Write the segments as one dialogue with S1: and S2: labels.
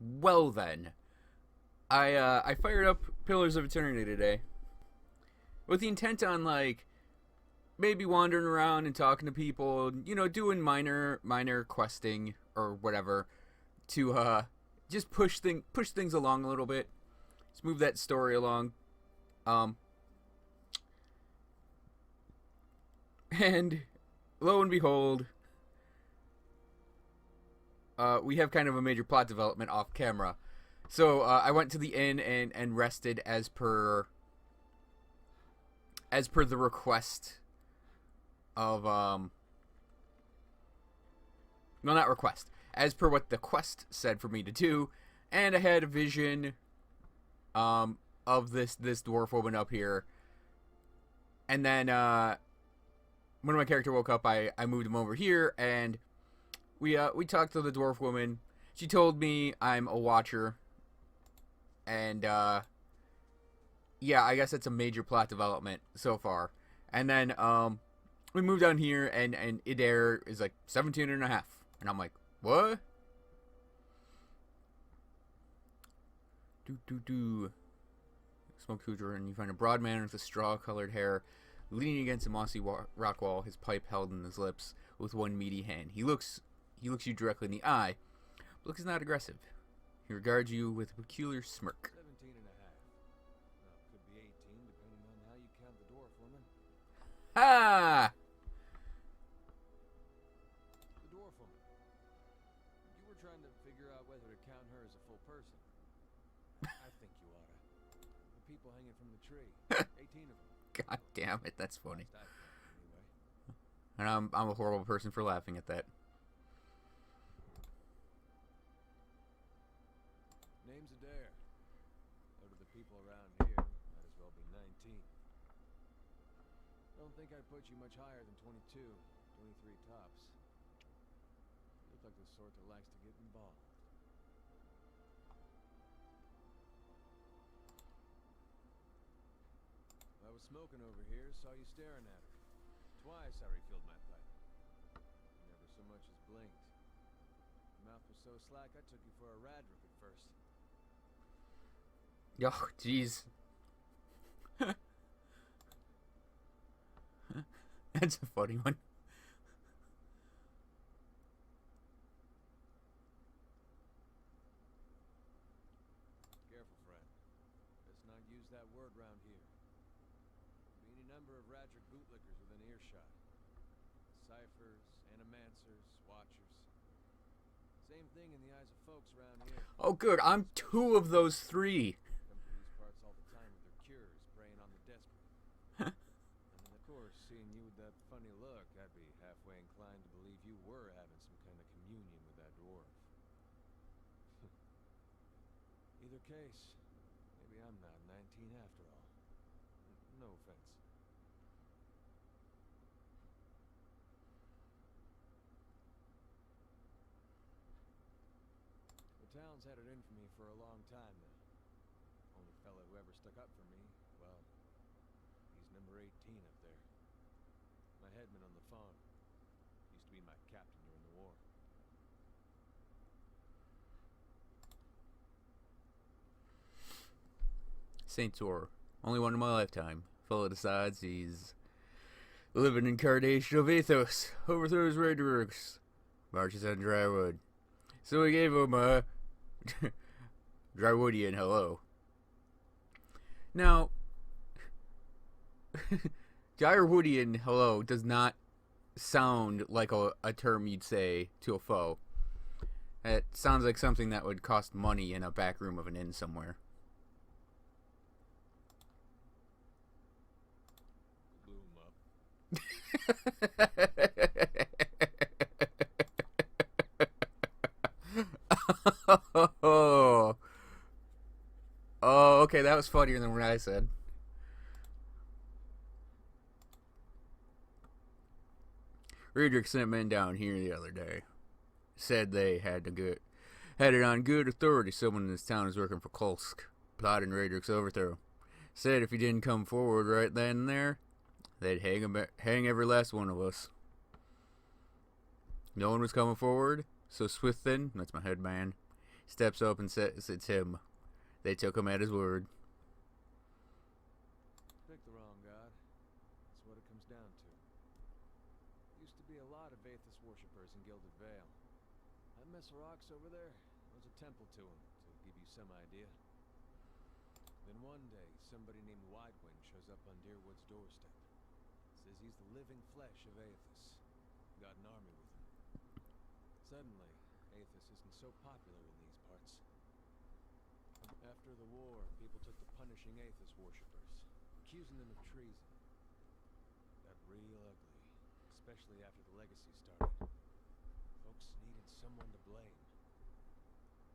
S1: Well then, I fired up Pillars of Eternity today with the intent on like maybe wandering around and talking to people, doing minor questing or whatever to just push things along a little bit. Just move that story along. Um and lo and behold, we have kind of a major plot development off camera. So I went to the inn and rested as per the request of well, not request, as per what the quest said for me to do, and I had a vision of this dwarf woman up here, and then when my character woke up, I moved him over here, and we talked to the dwarf woman. She told me I'm a watcher, and yeah, I guess that's a major plot development so far. And then we moved down here, and Adair is like 17 and a half. And I'm like, what? Do. Smoke Hooter, and you find a broad man with a straw-colored hair leaning against a mossy rock wall, his pipe held in his lips with one meaty hand. He looks you directly in the eye, but looks not aggressive. He regards you with a peculiar smirk.
S2: 17 and a half. Well, could be 18, depending on how you count the dwarf woman.
S1: Ha!
S2: The dwarf woman. You were trying to figure out whether to count her as a full person. I think you oughta. The people hanging from the tree. 18 of them.
S1: God damn it, that's funny.
S2: Last I counted, anyway.
S1: And I'm a horrible person for laughing at that.
S2: Name's Adair. Out of the people around here, might as well be 19. Don't think I'd put you much higher than 22, 23 tops. You look like the sort that likes to get involved. I was smoking over here, saw you staring at her. Twice I refilled my pipe. You never so much as blinked. Your mouth was so slack I took you for a radrook at first.
S1: Oh, jeez. That's a funny one.
S2: Careful, friend. Let's not use that word round here. There'll be any number of Radric bootlickers within earshot. Ciphers, animancers, watchers. Same thing in the eyes of folks around here.
S1: Oh, good. I'm two of those three.
S2: Come to these parts all the time with their cures, preying on the desperate. And of course, seeing you with that funny look, I'd be halfway inclined to believe you were having some kind of communion with that dwarf. Either case, maybe I'm not 19 after all. No offense. The town's had it in for me for a long time now. Only fella who ever stuck up for me, well, he's number 18 up there. My headman on the phone. Used to be my captain during the war.
S1: Saint Tor. Only one in my lifetime. Fellow decides he's the living incarnation of Athos. Overthrows Raiders. Marches on Drywood. So we gave him a Drywoodian hello. Now, Drywoodian hello does not sound like a term you'd say to a foe. It sounds like something that would cost money in a back room of an inn somewhere.
S2: Blew him up.
S1: Oh, okay, that was funnier than what I said. Riedrich sent men down here the other day. Said they had it on good authority someone in this town is working for Kolsk, plotting Riedrich's overthrow. Said if he didn't come forward right then and there, they'd hang every last one of us. No one was coming forward, so Swithin, that's my head man, steps up and says it's him. They took him at his word.
S2: Picked the wrong god. That's what it comes down to. Used to be a lot of Aethys worshippers in Gilded Vale. That mess of rocks over there was a temple to him, to give you some idea. Then one day, somebody named Widewind shows up on Deerwood's doorstep. Says he's the living flesh of Aethys. Got an army with him. Suddenly, Aethys isn't so popular in these parts. After the war, people took to punishing Aethys worshippers, accusing them of treason. Got real ugly, especially after the legacy started. Folks needed someone to blame.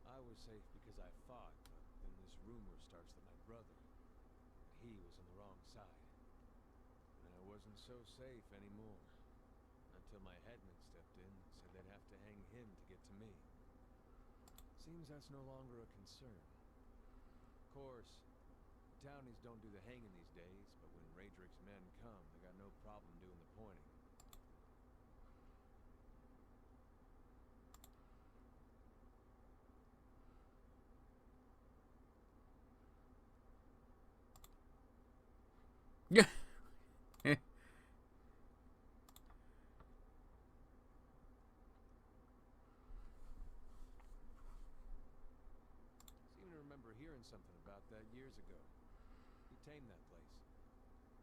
S2: I was safe because I fought, but then this rumor starts that my brother, he was on the wrong side. And I wasn't so safe anymore. Until my headman stepped in and said they'd have to hang him to get to me. Seems that's no longer a concern. Of course, townies don't do the hanging these days, but when Raedric's men come, they got no problem doing the pointing.
S1: Yeah.
S2: Seem to remember hearing something about that years ago. He tamed that place.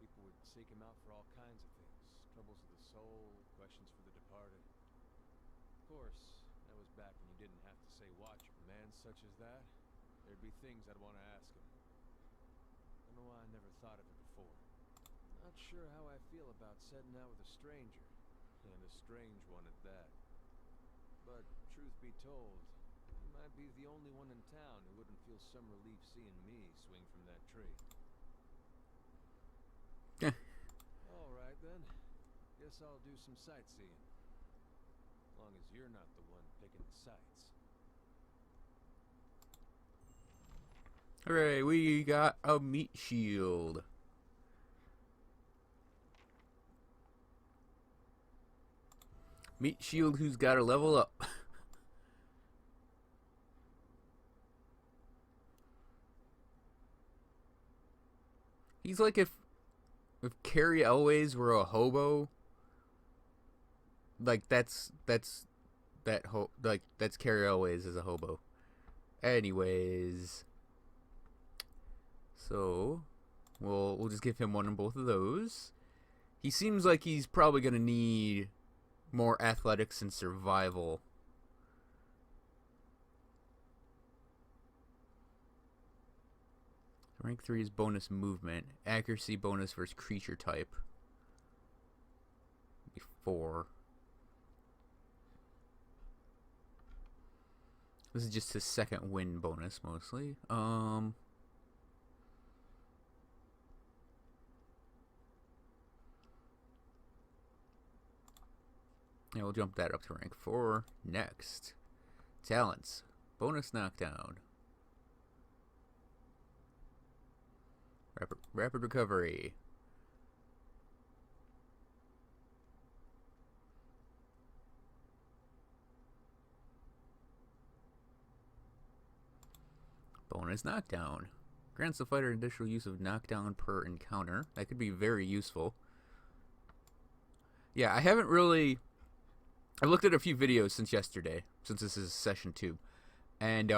S2: People would seek him out for all kinds of things. Troubles of the soul, questions for the departed. Of course, that was back when you didn't have to say watch a man such as that. There'd be things I'd want to ask him. Don't know why I never thought of it before. Not sure how I feel about setting out with a stranger. And a strange one at that. But, truth be told, he might be the only one in town who wouldn't feel some relief seeing me swing from that tree. Alright then. Guess I'll do some sightseeing. As long as you're not the one picking the sights.
S1: Hooray, we got a meat shield. Meat shield who's got to level up. He's like if Carrie Elways were a hobo. Like that's Carrie Elways as a hobo. Anyways, so we'll just give him one on both of those. He seems like he's probably gonna need more athletics and survival. Rank 3 is bonus movement. Accuracy bonus versus creature type. Before. This is just his second win bonus mostly. Yeah, we'll jump that up to rank 4. Next. Talents. Bonus knockdown. Rapid recovery. Bonus knockdown. Grants the fighter additional use of knockdown per encounter. That could be very useful. Yeah, I haven't really... I've looked at a few videos since yesterday, since this is session 2. And,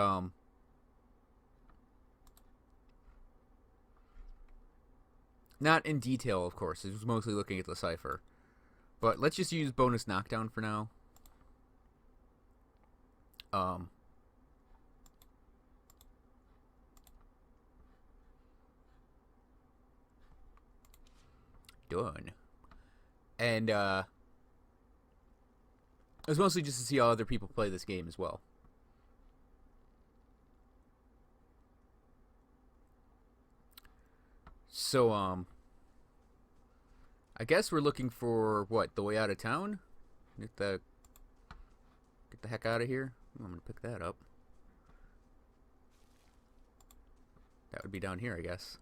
S1: not in detail, of course. It was mostly looking at the cipher. But let's just use bonus knockdown for now. Done. And, it was mostly just to see how other people play this game as well. So, I guess we're looking for, what, the way out of town? Get the heck out of here. I'm gonna pick that up. That would be down here, I guess.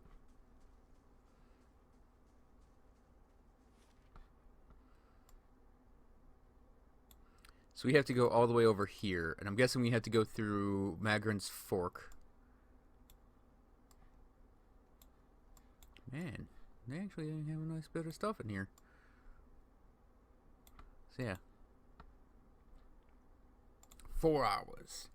S1: So we have to go all the way over here. And I'm guessing we have to go through Magran's Fork. Man, they actually have a nice bit of stuff in here. So yeah. 4 hours.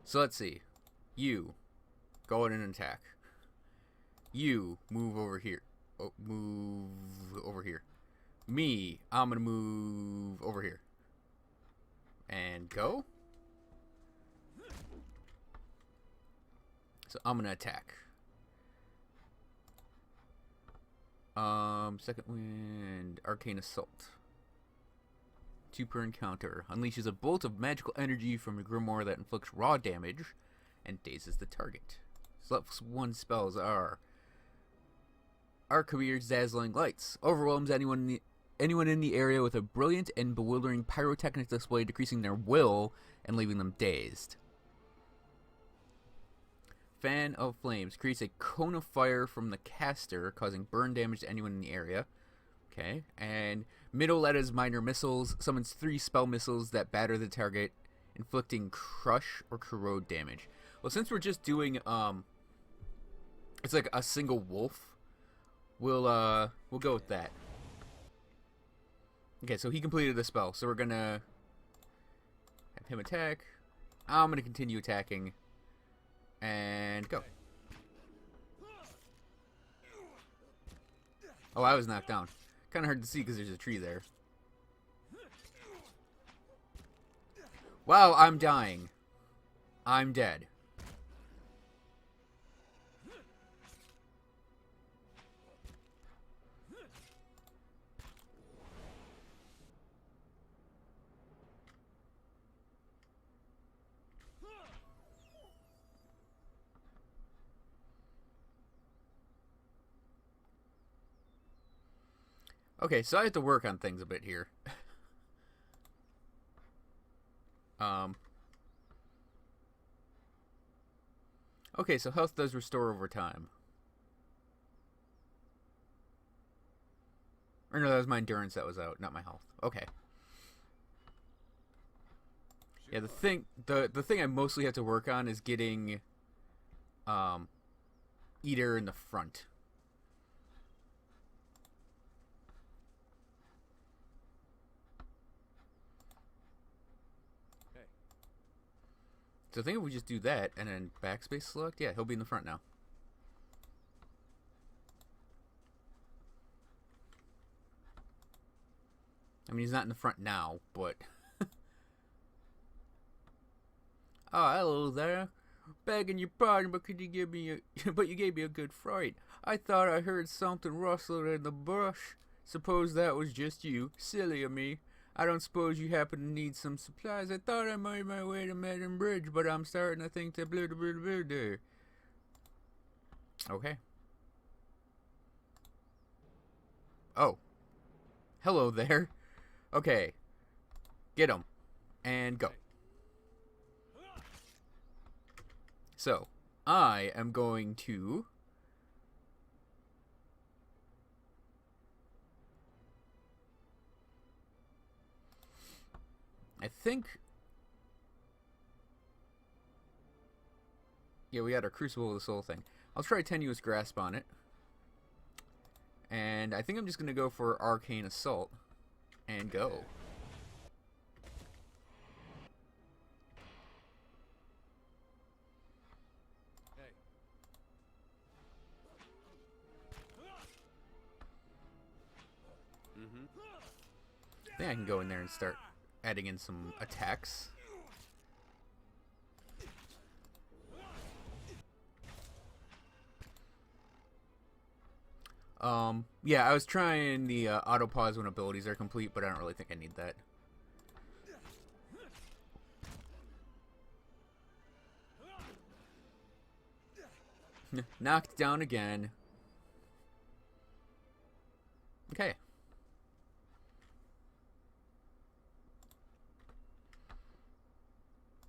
S1: So let's see. You go in and attack. You move over here. Oh, move over here. Me, I'm gonna move over here. And go. So I'm gonna attack. Second wind, Arcane Assault. 2 per encounter. Unleashes a bolt of magical energy from your grimoire that inflicts raw damage and dazes the target. Plus 1 spells are Arcavir's Dazzling Lights. Overwhelms anyone in the area with a brilliant and bewildering pyrotechnic display, decreasing their will and leaving them dazed. Fan of Flames. Creates a cone of fire from the caster, causing burn damage to anyone in the area. Okay. And Middleta's Minor Missiles. Summons 3 spell missiles that batter the target, inflicting crush or corrode damage. Well, since we're just doing, it's like a single wolf, we'll go with that. Okay, so he completed the spell, so we're gonna have him attack. I'm gonna continue attacking. And go. Oh, I was knocked down. Kind of hard to see because there's a tree there. Wow, I'm dying. I'm dead. Okay, so I have to work on things a bit here. Okay, so health does restore over time. Or no, that was my endurance that was out, not my health. Okay. Yeah, the thing I mostly have to work on is getting Eater in the front. So I think if we just do that and then backspace select, yeah, he'll be in the front now. I mean, he's not in the front now, but... Oh, hello there. Begging your pardon, but could you give me a... but you gave me a good fright. I thought I heard something rustling in the brush. Suppose that was just you. Silly of me. I don't suppose you happen to need some supplies. I thought I made my way to Madden Bridge, but I'm starting to think that blue. Okay. Oh. Hello there. Okay. Get him. And go. So, I am going to... I think... Yeah, we got our Crucible of the Soul thing. I'll try Tenuous Grasp on it. And I think I'm just going to go for Arcane Assault. And go. I think I can go in there and start adding in some attacks. Yeah, I was trying the auto pause when abilities are complete, but I don't really think I need that. Knocked down again. Okay.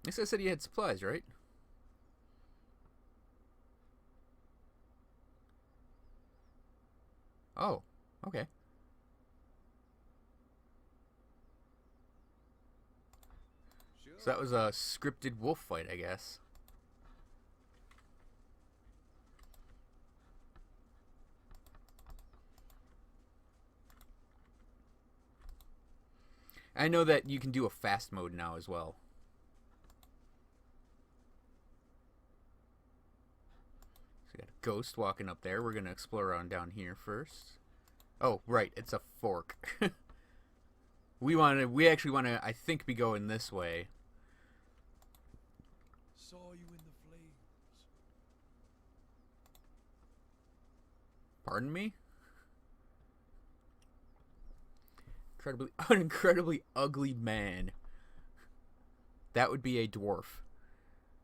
S1: I said he had supplies, right? Oh, okay.
S2: Sure.
S1: So that was a scripted wolf fight, I guess. I know that you can do a fast mode now as well. So we got a ghost walking up there. We're going to explore around down here first. Oh, right. It's a fork. We actually want to, I think, be going this way.
S2: Saw you in the flames.
S1: Pardon me? An incredibly ugly man. That would be a dwarf.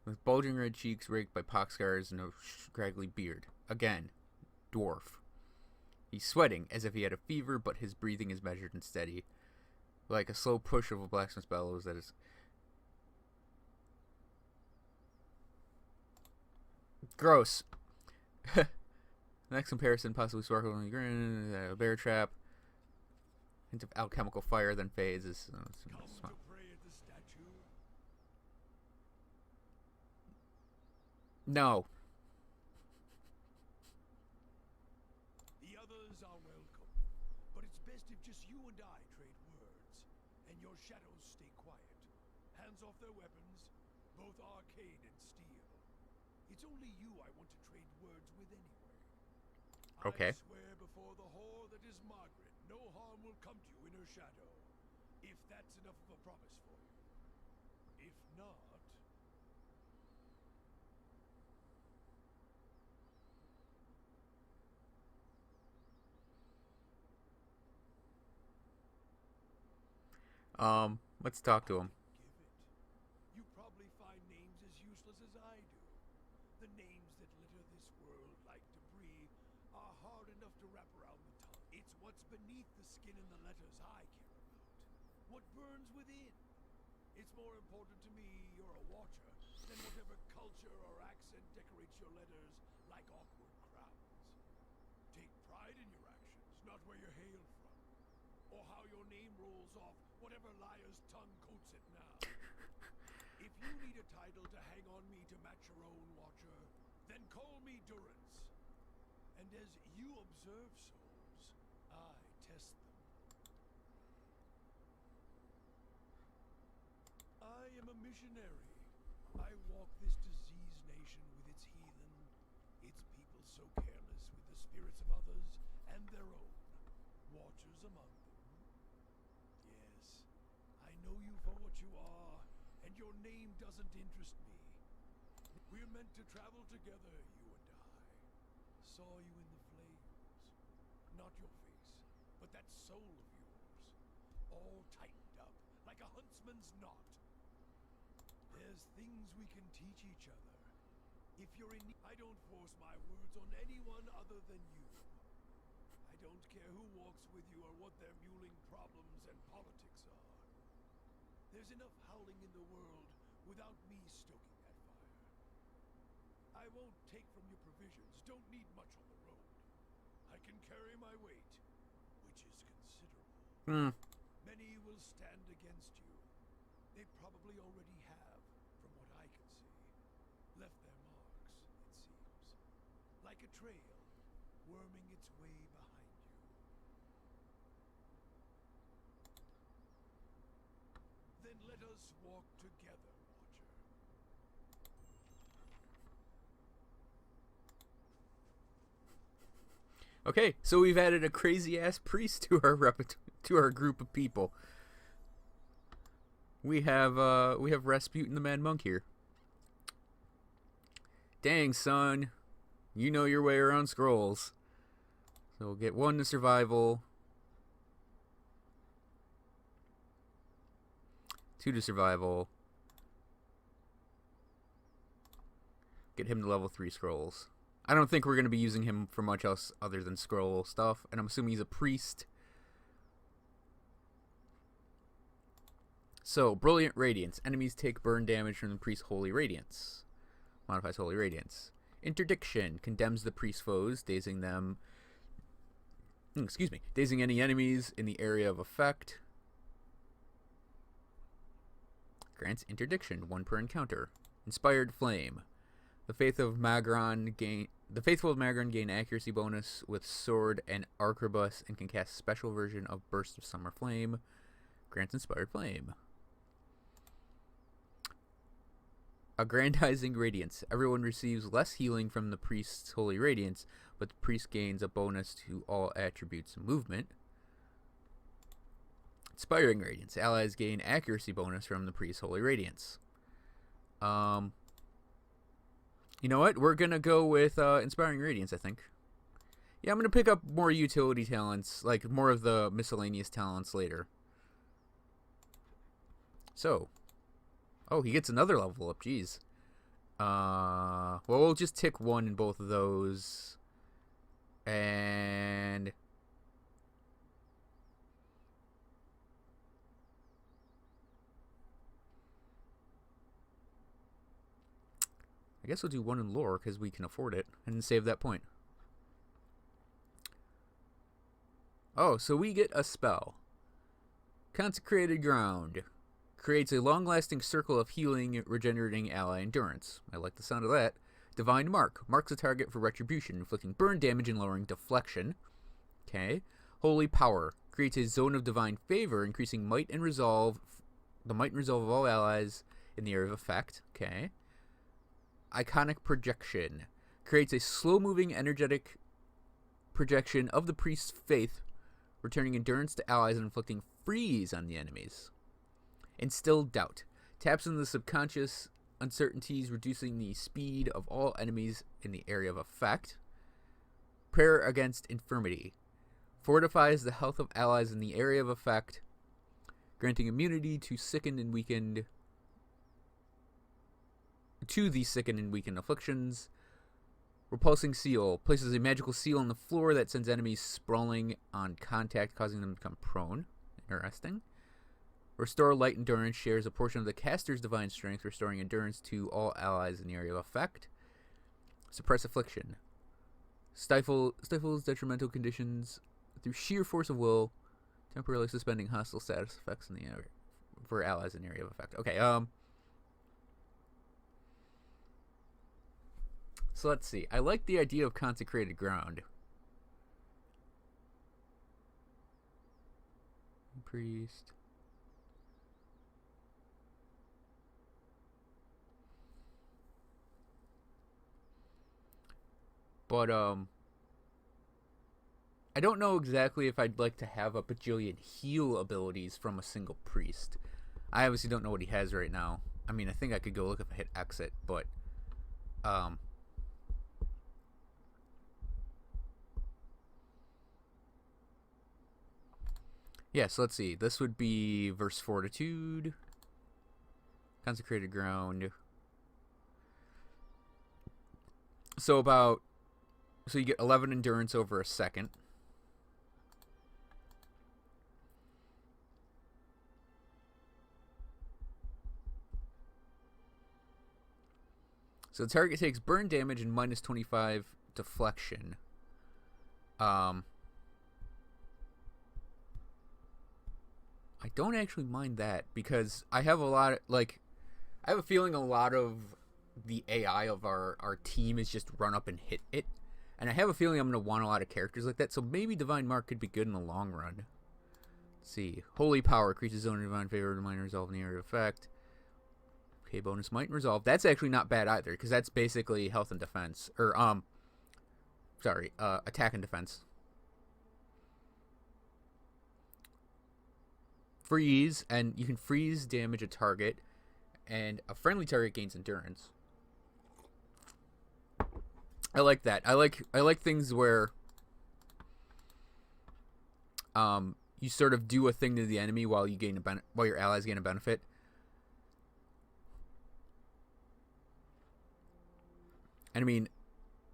S1: With bulging red cheeks raked by pox scars and a scraggly beard. Again, dwarf. He's sweating as if he had a fever, but his breathing is measured and steady. Like a slow push of a blacksmith's bellows that is... Gross. Next comparison, possibly sparkling grin, a bear trap. Hint of alchemical fire, then fades.
S2: Come to pray at the statue.
S1: No.
S2: The others are welcome, but it's best if just you and I trade words, and your shadows stay quiet. Hands off their weapons, both arcane and steel. It's only you I want to trade words with anyway.
S1: Okay.
S2: I swear before the whore that is Margaret, no harm will come to you in her shadow. If that's enough of a promise for you. If not...
S1: Let's talk to him.
S2: Give it. You probably find names as useless as I do. The names that litter this world like debris are hard enough to wrap around the tongue. It's what's beneath the skin and the letters I care about. What burns within. It's more important to me you're a watcher than whatever culture or accent decorates your letters like awkward crowns. Take pride in your actions, not where you're hailed from. Or how your name rolls off whatever liar's tongue coats it now. If you need a title to hang on me to match your own, Watcher, then call me Durance. And as you observe souls, I test them. I am a missionary. I walk this diseased nation with its heathen, its people so careless with the spirits of others and their own, watchers among them. Yes, I know you for what you are, and your name doesn't interest me. We're meant to travel together, you and I. Saw you in the flames. Not your face, but that soul of yours. All tightened up, like a huntsman's knot. There's things we can teach each other. If you're in need, I don't force my words on anyone other than you. I don't care who walks with you or what their muling problems and politics are. There's enough howling in the world without me stoking that fire. I won't take from your provisions, don't need much on the road. I can carry my weight, which is considerable. Many will stand against you. They probably already have, from what I can see. Left their marks, it seems. Like a trail, worming its way behind you. Then let us walk together, Watcher.
S1: Okay, so we've added a crazy ass priest to our to our group of people. We have Rasputin the Mad Monk here. Dang, son, you know your way around scrolls. So we'll get 1 to survival, 2 to survival. Get him to level 3 scrolls. I don't think we're going to be using him for much else other than scroll stuff, and I'm assuming he's a priest. So, Brilliant Radiance. Enemies take burn damage from the priest's Holy Radiance. Modifies Holy Radiance. Interdiction. Condemns the priest's foes, dazing them... Dazing any enemies in the area of effect. Grants Interdiction, 1 per encounter. Inspired Flame. The Faithful of Magron gain accuracy bonus with sword and arquebus and can cast special version of Burst of Summer Flame. Grants Inspired Flame. Aggrandizing Radiance. Everyone receives less healing from the priest's Holy Radiance, but the priest gains a bonus to all attributes and movement. Inspiring Radiance. Allies gain accuracy bonus from the priest's Holy Radiance. You know what? We're going to go with Inspiring Radiance, I think. Yeah, I'm going to pick up more utility talents, like more of the miscellaneous talents later. So... Oh, he gets another level up. Jeez. Well, we'll just tick 1 in both of those. And... I guess we'll do 1 in lore because we can afford it. And save that point. Oh, so we get a spell. Consecrated Ground. Creates a long-lasting circle of healing, regenerating ally endurance. I like the sound of that. Divine Mark. Marks a target for retribution, inflicting burn damage and lowering deflection. Okay. Holy Power. Creates a zone of divine favor, increasing might and resolve. The might and resolve of all allies in the area of effect. Okay. Iconic Projection. Creates a slow-moving, energetic projection of the priest's faith, returning endurance to allies and inflicting freeze on the enemies. Instill Doubt. Taps into the subconscious uncertainties, reducing the speed of all enemies in the area of effect. Prayer Against Infirmity. Fortifies the health of allies in the area of effect, granting immunity to sickened and weakened... to the sickened and weakened afflictions. Repulsing Seal. Places a magical seal on the floor that sends enemies sprawling on contact, causing them to become prone. Interesting. Restore Light Endurance. Shares a portion of the caster's divine strength, restoring endurance to all allies in the area of effect. Suppress Affliction. Stifles detrimental conditions through sheer force of will, temporarily suspending hostile status effects in the area for allies in the area of effect. Okay, so let's see. I like the idea of Consecrated Ground. Priest. But, I don't know exactly if I'd like to have a bajillion heal abilities from a single priest. I obviously don't know what he has right now. I mean, I think I could go look if I hit exit, but, yeah, so let's see. This would be Verse Fortitude. Consecrated Ground. So you get 11 endurance over a second. So the target takes burn damage and minus 25 deflection. I don't actually mind that because I have a lot of, like, I have a feeling a lot of the AI of our team is just run up and hit it. And I have a feeling I'm going to want a lot of characters like that. So maybe Divine Mark could be good in the long run. Let's see. Holy Power. Creates a zone of divine favor. Divine resolve in the area of effect. Okay, bonus might and resolve. That's actually not bad either. Because that's basically health and defense. Or, attack and defense. Freeze. And you can freeze damage a target. And a friendly target gains endurance. I like that. I like things where you sort of do a thing to the enemy while you gain while your allies gain a benefit. And I mean,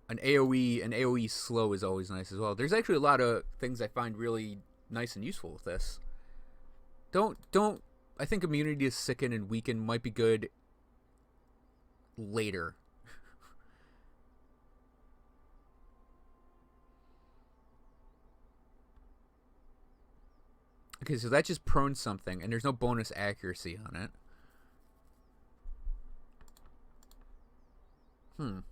S1: an AoE slow is always nice as well. There's actually a lot of things I find really nice and useful with this. Don't I think Immunity to Sicken and Weaken might be good later. Okay, so that just prones something, and there's no bonus accuracy on it. You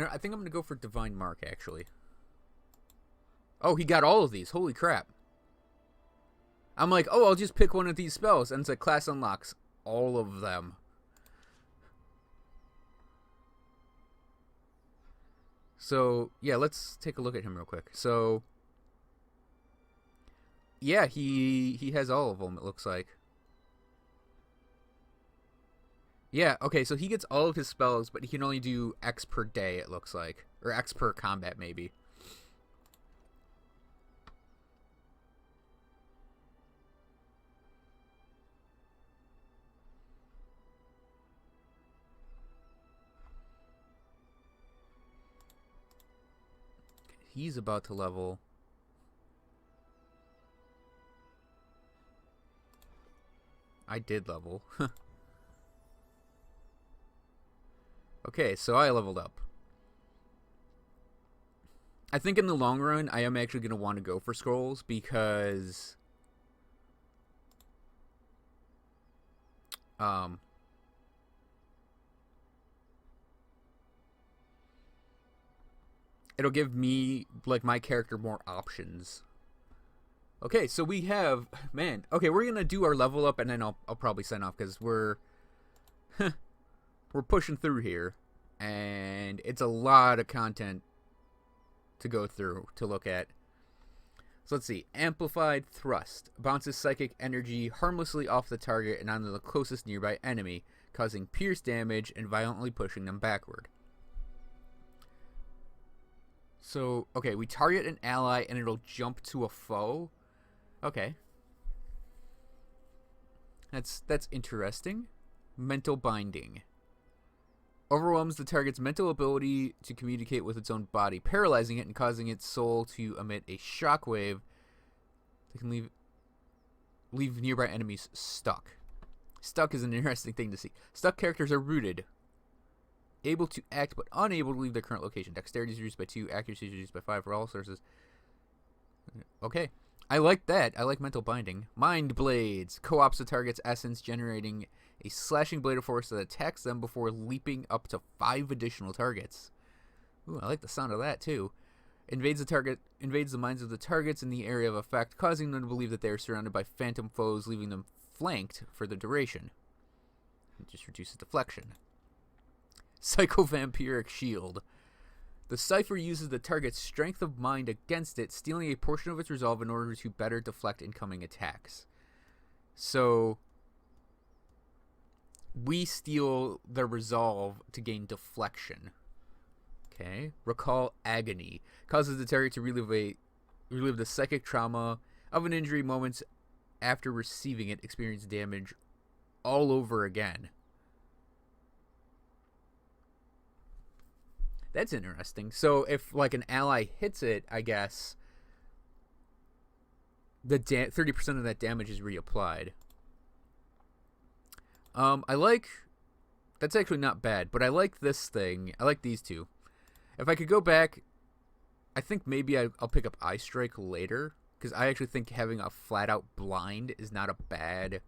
S1: know, I think I'm going to go for Divine Mark, actually. Oh, he got all of these. Holy crap. I'm like, oh, I'll just pick one of these spells. And it's like, class unlocks all of them. So, yeah, let's take a look at him real quick. So, yeah, he has all of them, it looks like. Yeah, okay, so he gets all of his spells, but he can only do X per day, it looks like. Or X per combat, maybe. He's about to level. I did level. Okay, so I leveled up. I think in the long run, I am actually going to want to go for scrolls because it'll give me, like, my character more options. Okay, so we have, man, okay, we're going to do our level up and then I'll probably sign off because we're pushing through here and it's a lot of content to go through to look at. So let's see. Amplified Thrust bounces psychic energy harmlessly off the target and onto the closest nearby enemy, causing pierce damage and violently pushing them backward. So, okay, we target an ally and it'll jump to a foe. Okay. That's interesting. Mental Binding. Overwhelms the target's mental ability to communicate with its own body, paralyzing it and causing its soul to emit a shockwave that can leave nearby enemies stuck. Stuck is an interesting thing to see. Stuck characters are rooted, able to act but unable to leave their current location. Dexterity is reduced by 2, accuracy is reduced by 5 for all sources. Okay. I like that. I like Mental Binding. Mind Blades. Co-ops the target's essence, generating a slashing blade of force that attacks them before leaping up to 5 additional targets. Ooh, I like the sound of that, too. Invades the minds of the targets in the area of effect, causing them to believe that they are surrounded by phantom foes, leaving them flanked for the duration. It just reduces deflection. Psycho-Vampiric Shield. The Cypher uses the target's strength of mind against it, stealing a portion of its resolve in order to better deflect incoming attacks. So, we steal the resolve to gain deflection. Okay. Recall Agony. Causes the target to relive the psychic trauma of an injury moments after receiving it, experience damage all over again. That's interesting. So if, like, an ally hits it, I guess the 30% of that damage is reapplied. I like... That's actually not bad, but I like this thing. I like these two. If I could go back, I think maybe I'll pick up Eye Strike later, because I actually think having a flat-out blind is not a bad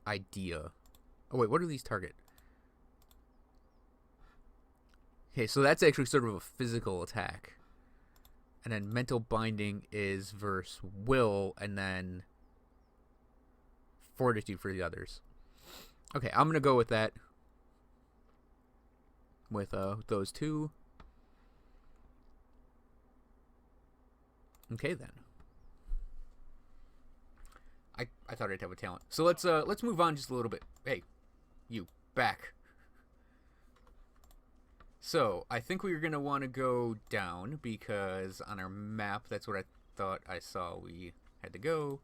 S1: idea. Oh, wait, what do these target? Okay, so that's actually sort of a physical attack. And then Mental Binding is versus Will, and then Fortitude for the others. Okay, I'm going to go with that. With those two. Okay, then. I thought I'd have a talent. So let's move on just a little bit. Hey, you, back. So, I think we're going to want to go down because on our map, that's what I thought I saw we had to go.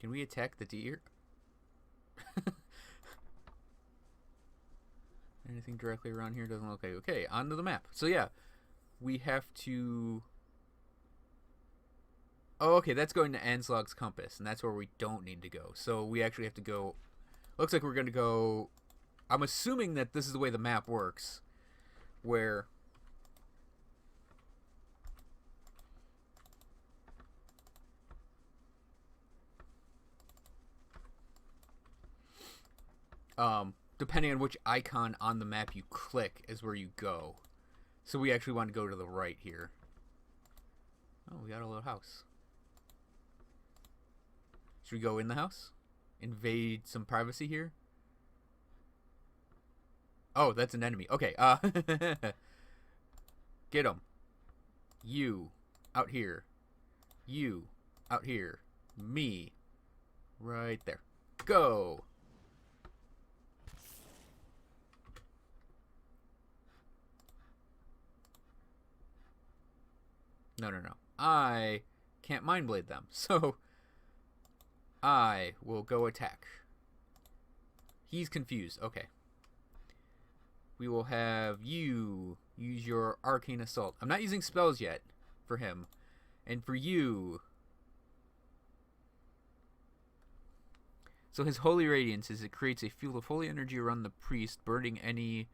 S1: Can we attack the deer? Anything directly around here doesn't look like. Okay, onto the map. So yeah, we have to... Oh, okay, that's going to Anslog's Compass, and that's where we don't need to go. So we actually have to go... Looks like we're going to go... I'm assuming that this is the way the map works, where... depending on which icon on the map you click is where you go. So we actually want to go to the right here. Oh, we got a little house. Should we go in the house? Invade some privacy here? Oh, that's an enemy. Okay, get him. You, out here. You, out here. Me, right there. Go! No. I can't Mind Blade them, so I will go attack. He's confused. Okay. We will have you use your Arcane Assault. I'm not using spells yet for him. And for you... So his Holy Radiance is it creates a field of holy energy around the priest, burning any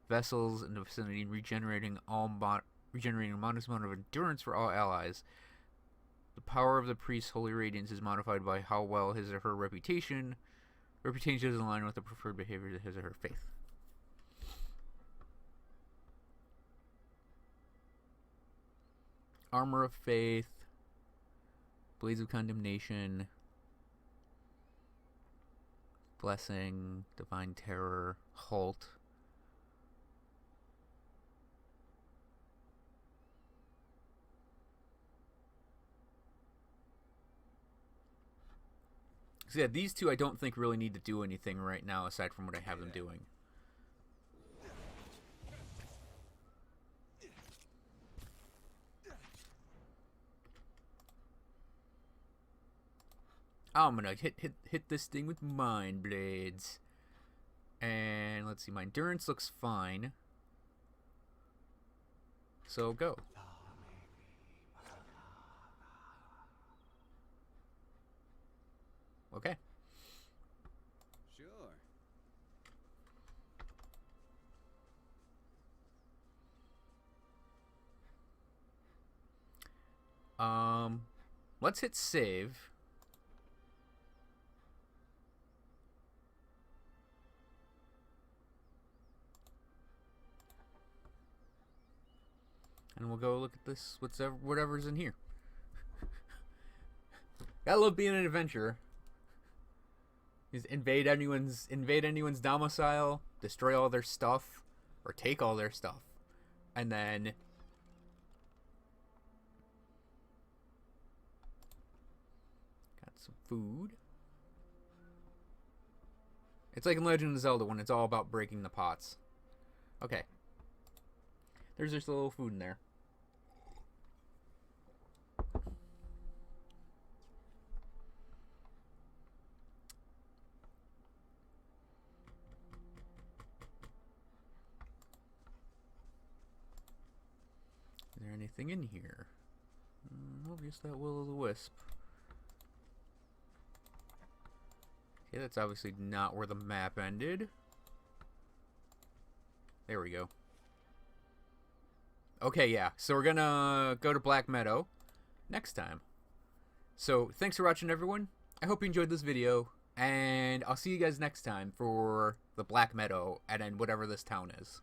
S1: vessels in the vicinity and regenerating a modest amount of endurance for all allies. The power of the priest's holy radiance is modified by how well his or her reputation is in line with the preferred behavior of his or her faith. Armor of Faith, Blades of Condemnation, Blessing, Divine Terror, Halt. So yeah, these two I don't think really need to do anything right now aside from what I have them doing. I'm gonna hit this thing with Mind Blades. And let's see, my endurance looks fine. So go. Okay.
S2: Sure.
S1: Let's hit save. And we'll go look at this, whatever's in here. Gotta love being an adventurer. Just invade anyone's domicile, destroy all their stuff, or take all their stuff, and then got some food. It's like in Legend of Zelda when it's all about breaking the pots. Okay, there's just a little food in there. Is there anything in here? Well, just that Will-o'-the-Wisp. Okay, that's obviously not where the map ended. There we go. Okay, yeah. So we're gonna go to Black Meadow next time. So thanks for watching, everyone. I hope you enjoyed this video, and I'll see you guys next time for the Black Meadow and then whatever this town is.